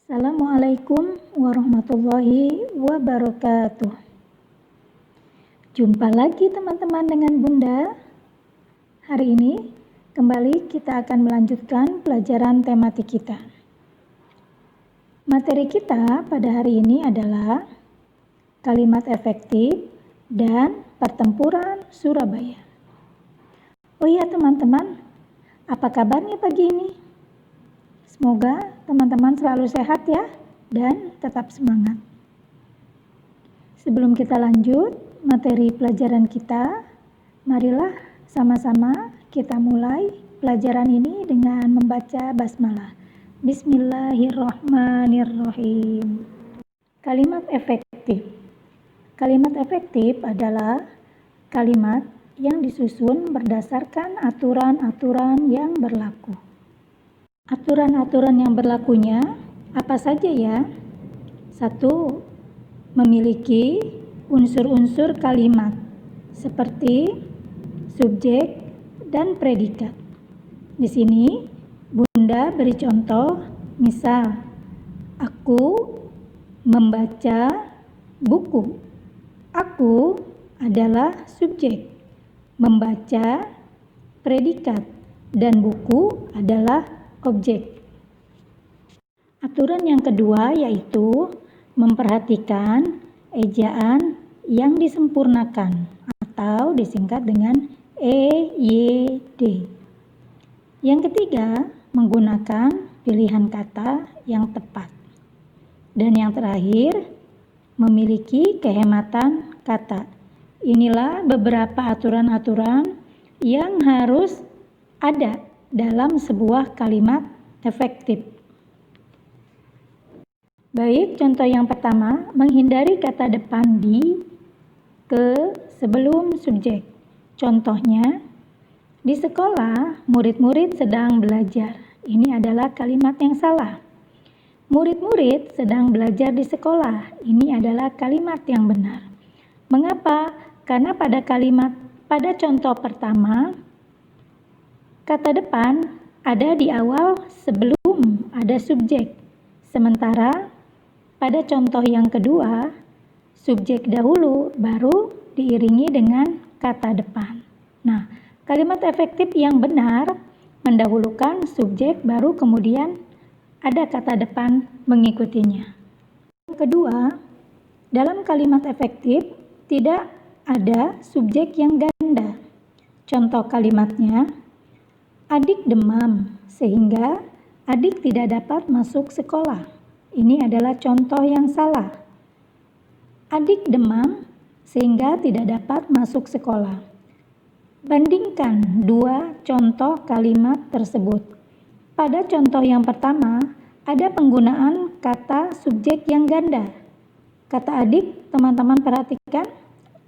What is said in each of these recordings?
Assalamualaikum warahmatullahi wabarakatuh. Jumpa lagi teman-teman dengan Bunda. Hari ini kembali kita akan melanjutkan pelajaran tematik kita. Materi kita pada hari ini adalah kalimat efektif dan pertempuran Surabaya. Oh iya teman-teman, apa kabarnya pagi ini? Semoga teman-teman selalu sehat ya dan tetap semangat. Sebelum kita lanjut materi pelajaran kita, marilah sama-sama kita mulai pelajaran ini dengan membaca basmalah. Bismillahirrahmanirrahim. Kalimat efektif. Kalimat efektif adalah kalimat yang disusun berdasarkan aturan-aturan yang berlaku. Aturan-aturan yang berlakunya apa saja ya? 1. Memiliki unsur-unsur kalimat seperti subjek dan predikat. Di sini Bunda beri contoh, misal aku membaca buku. Aku adalah subjek, membaca predikat, dan buku adalah objek. Aturan yang kedua yaitu memperhatikan ejaan yang disempurnakan atau disingkat dengan EYD. Yang ketiga, menggunakan pilihan kata yang tepat. Dan yang terakhir, memiliki kehematan kata. Inilah beberapa aturan-aturan yang harus ada dalam sebuah kalimat efektif. Baik, contoh yang pertama, menghindari kata depan di, ke, sebelum subjek. Contohnya, di sekolah murid-murid sedang belajar. Ini adalah kalimat yang salah. Murid-murid sedang belajar di sekolah. Ini adalah kalimat yang benar. Mengapa? Karena pada contoh pertama, kata depan ada di awal sebelum ada subjek. Sementara pada contoh yang kedua, subjek dahulu baru diiringi dengan kata depan. Nah, kalimat efektif yang benar mendahulukan subjek baru kemudian ada kata depan mengikutinya. Yang kedua, dalam kalimat efektif tidak ada subjek yang ganda. Contoh kalimatnya, adik demam sehingga adik tidak dapat masuk sekolah. Ini adalah contoh yang salah. Adik demam sehingga tidak dapat masuk sekolah. Bandingkan dua contoh kalimat tersebut. Pada contoh yang pertama, ada penggunaan kata subjek yang ganda. Kata adik, teman-teman perhatikan,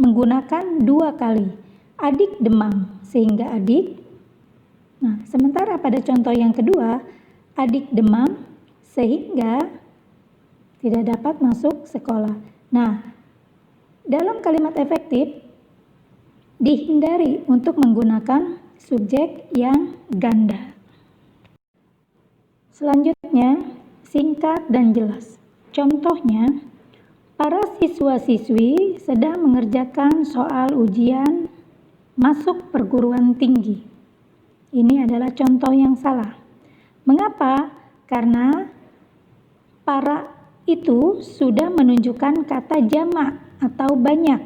menggunakan dua kali. Adik demam sehingga adik. Nah, sementara pada contoh yang kedua, adik demam sehingga tidak dapat masuk sekolah. Nah, dalam kalimat efektif, dihindari untuk menggunakan subjek yang ganda. Selanjutnya, singkat dan jelas. Contohnya, para siswa-siswi sedang mengerjakan soal ujian masuk perguruan tinggi. Ini adalah contoh yang salah. Mengapa? Karena para itu sudah menunjukkan kata jamak atau banyak.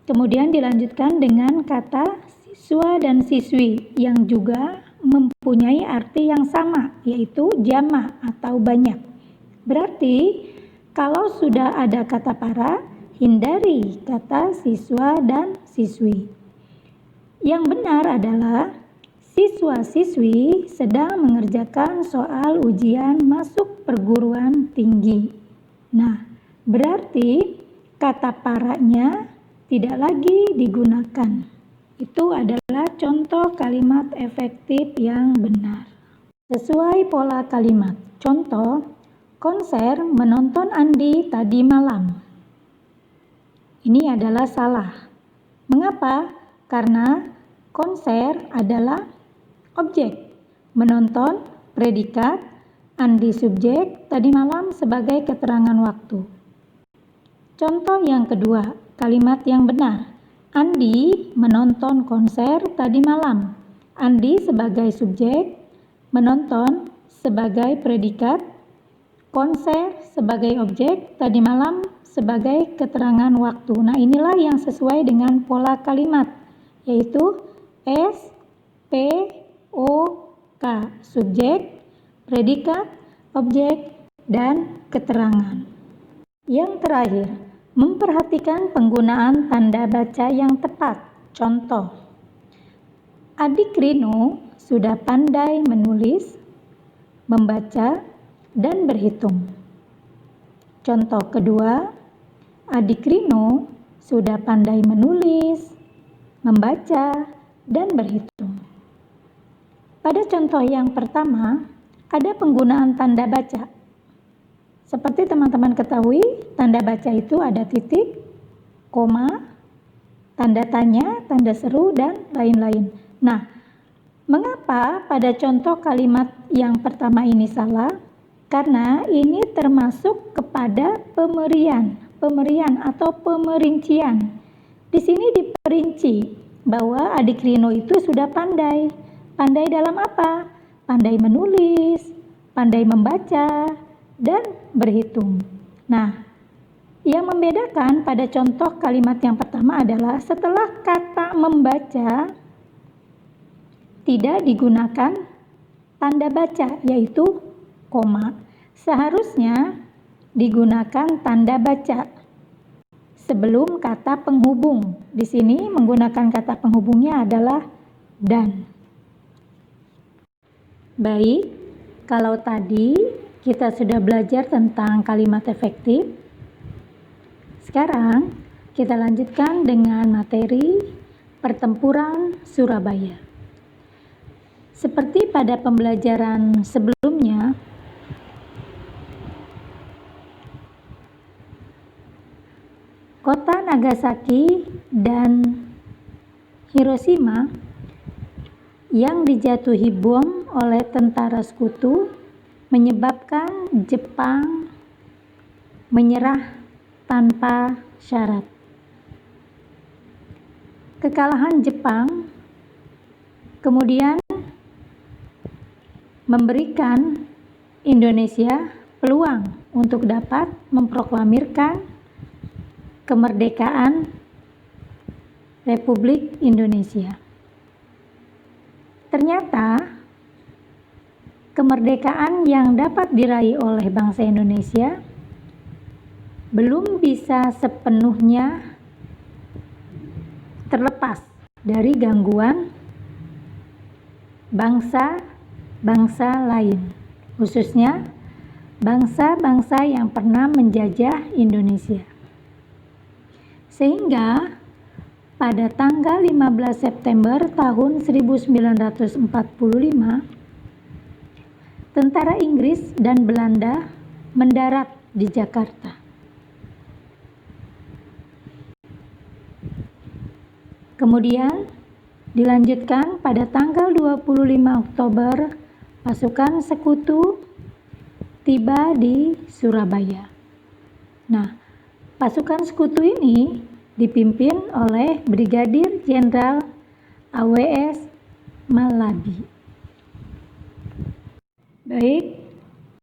Kemudian dilanjutkan dengan kata siswa dan siswi yang juga mempunyai arti yang sama, yaitu jamak atau banyak. Berarti kalau sudah ada kata para, hindari kata siswa dan siswi. Yang benar adalah siswa-siswi sedang mengerjakan soal ujian masuk perguruan tinggi. Nah, berarti kata paranya tidak lagi digunakan. Itu adalah contoh kalimat efektif yang benar. Sesuai pola kalimat. Contoh, konser menonton Andi tadi malam. Ini adalah salah. Mengapa? Karena konser adalah objek, menonton predikat, Andi subjek, tadi malam sebagai keterangan waktu. Contoh yang kedua, kalimat yang benar. Andi menonton konser tadi malam. Andi sebagai subjek, menonton sebagai predikat, konser sebagai objek, tadi malam sebagai keterangan waktu. Nah, inilah yang sesuai dengan pola kalimat, yaitu S, P, O, K. Subjek, predikat, objek, dan keterangan. Yang terakhir, memperhatikan penggunaan tanda baca yang tepat. Contoh, adik Rino sudah pandai menulis, membaca, dan berhitung. Contoh kedua, adik Rino sudah pandai menulis, membaca, dan berhitung. Pada contoh yang pertama, ada penggunaan tanda baca. Seperti teman-teman ketahui, tanda baca itu ada titik, koma, tanda tanya, tanda seru, dan lain-lain. Nah, mengapa pada contoh kalimat yang pertama ini salah? Karena ini termasuk kepada pemerian atau pemerincian. Di sini diperinci bahwa adik Rino itu sudah pandai. Pandai dalam apa? Pandai menulis, pandai membaca, dan berhitung. Nah, yang membedakan pada contoh kalimat yang pertama adalah setelah kata membaca tidak digunakan tanda baca, yaitu koma. Seharusnya digunakan tanda baca sebelum kata penghubung. Di sini menggunakan kata penghubungnya adalah dan. Baik, kalau tadi kita sudah belajar tentang kalimat efektif, sekarang kita lanjutkan dengan materi pertempuran Surabaya. Seperti pada pembelajaran sebelumnya, kota Nagasaki dan Hiroshima yang dijatuhi bom oleh tentara sekutu menyebabkan Jepang menyerah tanpa syarat. Kekalahan Jepang kemudian memberikan Indonesia peluang untuk dapat memproklamirkan kemerdekaan Republik Indonesia. Ternyata kemerdekaan yang dapat diraih oleh bangsa Indonesia belum bisa sepenuhnya terlepas dari gangguan bangsa-bangsa lain, khususnya bangsa-bangsa yang pernah menjajah Indonesia. Sehingga pada tanggal 15 September tahun 1945, tentara Inggris dan Belanda mendarat di Jakarta. Kemudian dilanjutkan pada tanggal 25 Oktober, pasukan sekutu tiba di Surabaya. Nah, pasukan sekutu ini dipimpin oleh Brigadir Jenderal AWS Malabi. Baik,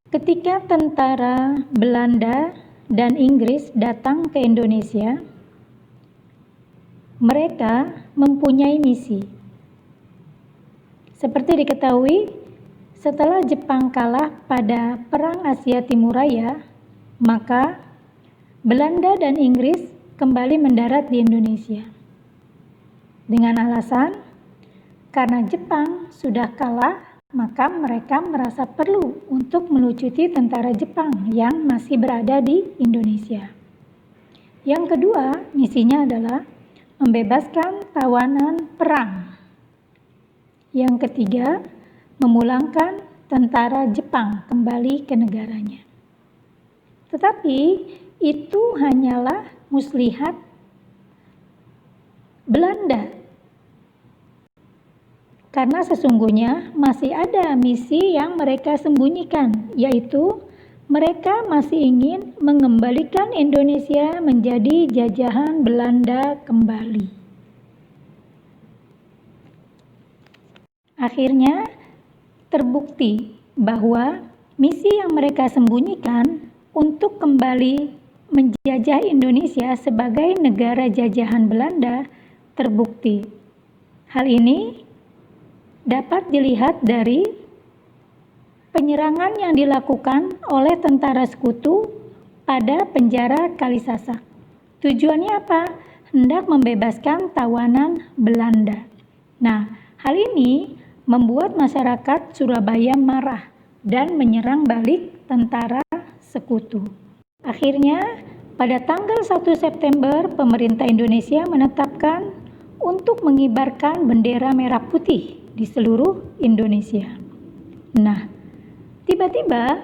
ketika tentara Belanda dan Inggris datang ke Indonesia, mereka mempunyai misi. Seperti diketahui, setelah Jepang kalah pada Perang Asia Timur Raya, maka Belanda dan Inggris kembali mendarat di Indonesia. Dengan alasan, karena Jepang sudah kalah, maka mereka merasa perlu untuk melucuti tentara Jepang yang masih berada di Indonesia. Yang kedua, misinya adalah membebaskan tawanan perang. Yang ketiga, memulangkan tentara Jepang kembali ke negaranya. Tetapi itu hanyalah muslihat Belanda. Karena sesungguhnya masih ada misi yang mereka sembunyikan, yaitu mereka masih ingin mengembalikan Indonesia menjadi jajahan Belanda kembali. Akhirnya terbukti bahwa misi yang mereka sembunyikan untuk kembali menjajah Indonesia sebagai negara jajahan Belanda terbukti. Hal ini dapat dilihat dari penyerangan yang dilakukan oleh tentara sekutu pada penjara Kalisasak. Tujuannya apa? Hendak membebaskan tawanan Belanda. Nah, hal ini membuat masyarakat Surabaya marah dan menyerang balik tentara sekutu. Akhirnya, pada tanggal 1 September, pemerintah Indonesia menetapkan untuk mengibarkan bendera merah putih di seluruh Indonesia. Nah, tiba-tiba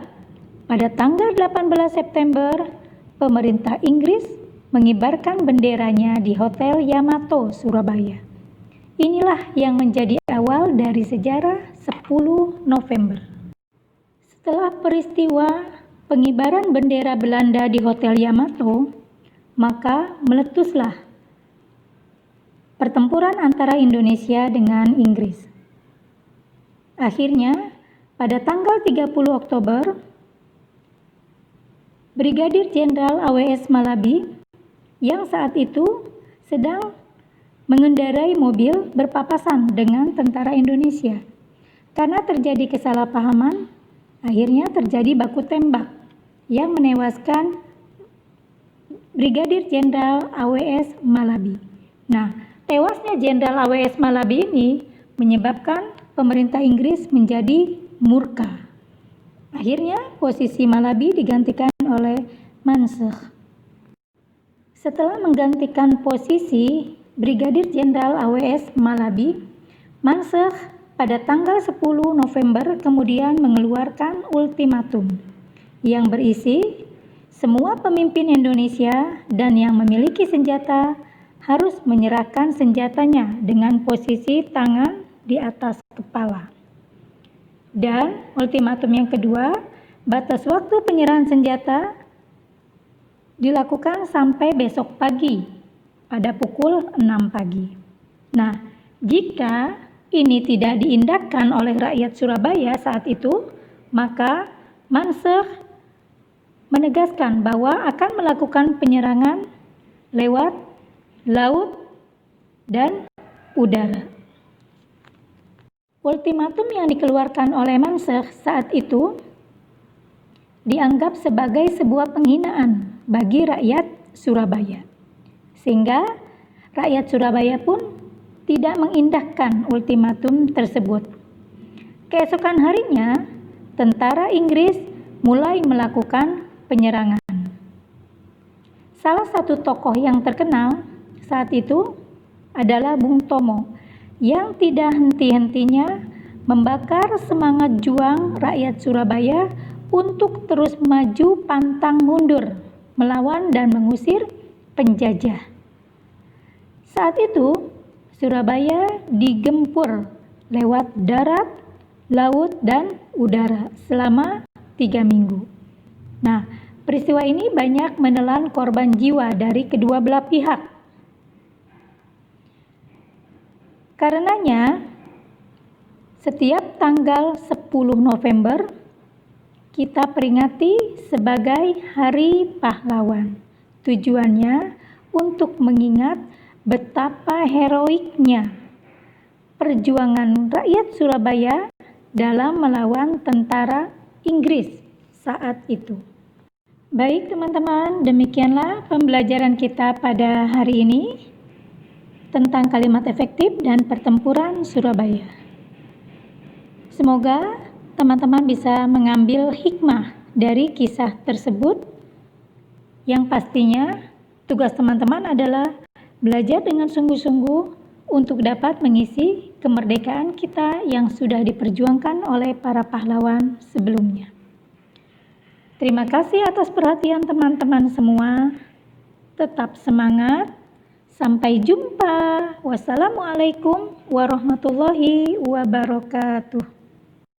pada tanggal 18 September, pemerintah Inggris mengibarkan benderanya di Hotel Yamato, Surabaya. Inilah yang menjadi awal dari sejarah 10 November. Setelah peristiwa pengibaran bendera Belanda di Hotel Yamato, maka meletuslah pertempuran antara Indonesia dengan Inggris. Akhirnya, pada tanggal 30 Oktober, Brigadir Jenderal AWS Malabi yang saat itu sedang mengendarai mobil berpapasan dengan tentara Indonesia. Karena terjadi kesalahpahaman, akhirnya terjadi baku tembak yang menewaskan Brigadir Jenderal AWS Malabi. Nah, tewasnya Jenderal AWS Malabi ini menyebabkan pemerintah Inggris menjadi murka. Akhirnya posisi Malabi digantikan oleh Mansur. Setelah menggantikan posisi Brigadir Jenderal AWS Malabi, Mansur pada tanggal 10 November kemudian mengeluarkan ultimatum yang berisi semua pemimpin Indonesia dan yang memiliki senjata harus menyerahkan senjatanya dengan posisi tangan di atas kepala. Dan ultimatum yang kedua, batas waktu penyerahan senjata dilakukan sampai besok pagi pada pukul 6 pagi. Nah, jika ini tidak diindahkan oleh rakyat Surabaya saat itu, maka Mansur menegaskan bahwa akan melakukan penyerangan lewat laut dan udara. Ultimatum yang dikeluarkan oleh Mansur saat itu dianggap sebagai sebuah penghinaan bagi rakyat Surabaya. Sehingga rakyat Surabaya pun tidak mengindahkan ultimatum tersebut. Keesokan harinya, tentara Inggris mulai melakukan penyerangan. Salah satu tokoh yang terkenal saat itu adalah Bung Tomo, yang tidak henti-hentinya membakar semangat juang rakyat Surabaya untuk terus maju pantang mundur, melawan dan mengusir penjajah. Saat itu, Surabaya digempur lewat darat, laut, dan udara selama 3 minggu. Nah, peristiwa ini banyak menelan korban jiwa dari kedua belah pihak. Karenanya, setiap tanggal 10 November, kita peringati sebagai Hari Pahlawan. Tujuannya untuk mengingat betapa heroiknya perjuangan rakyat Surabaya dalam melawan tentara Inggris saat itu. Baik teman-teman, demikianlah pembelajaran kita pada hari ini tentang kalimat efektif dan pertempuran Surabaya. Semoga teman-teman bisa mengambil hikmah dari kisah tersebut, yang pastinya tugas teman-teman adalah belajar dengan sungguh-sungguh untuk dapat mengisi kemerdekaan kita yang sudah diperjuangkan oleh para pahlawan sebelumnya. Terima kasih atas perhatian teman-teman semua. Tetap semangat, Sampai jumpa. Wassalamualaikum warahmatullahi wabarakatuh.